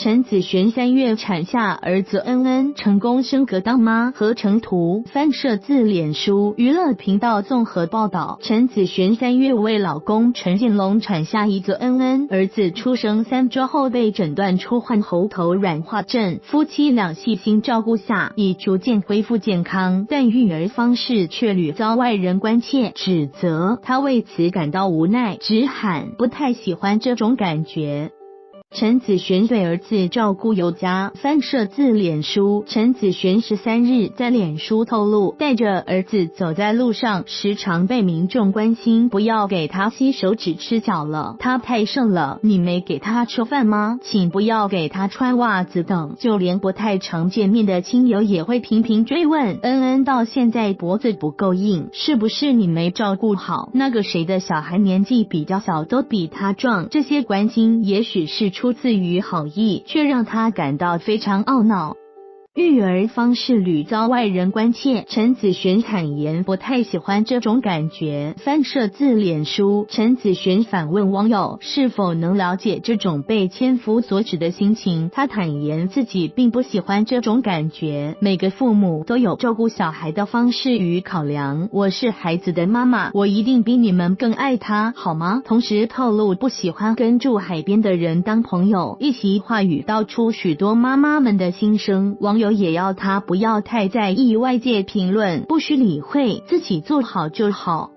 陈子璇3月产下儿子恩恩，成功升格当妈。合成图翻摄自脸书娱乐频道综合报道。陈子璇3月为老公陈建龙产下一个恩恩，儿子出生3周后被诊断出患喉头软化症，夫妻俩细心照顾下已逐渐恢复健康，但育儿方式却屡遭外人关切指责，他为此感到无奈，直喊不太喜欢这种感觉。陈子璇对儿子照顾有加，翻摄自脸书。陈子璇13日在脸书透露，带着儿子走在路上，时常被民众关心，不要给他吸手指吃脚了，他太瘦了，你没给他吃饭吗？请不要给他穿袜子等。就连不太常见面的亲友也会频频追问，恩恩到现在脖子不够硬，是不是你没照顾好？那个谁的小孩年纪比较小都比他壮。这些关心也许是出自于好意，却让他感到非常懊恼。育儿方式屡遭外人关切，陈子璇坦言不太喜欢这种感觉。翻摄自脸书，陈子璇反问网友是否能了解这种被千夫所指的心情。他坦言自己并不喜欢这种感觉，每个父母都有照顾小孩的方式与考量，我是孩子的妈妈，我一定比你们更爱他，好吗？同时透露不喜欢跟住海边的人当朋友，一席话语道出许多妈妈们的心声。网友也要他不要太在意外界评论，不需理会，自己做好就好。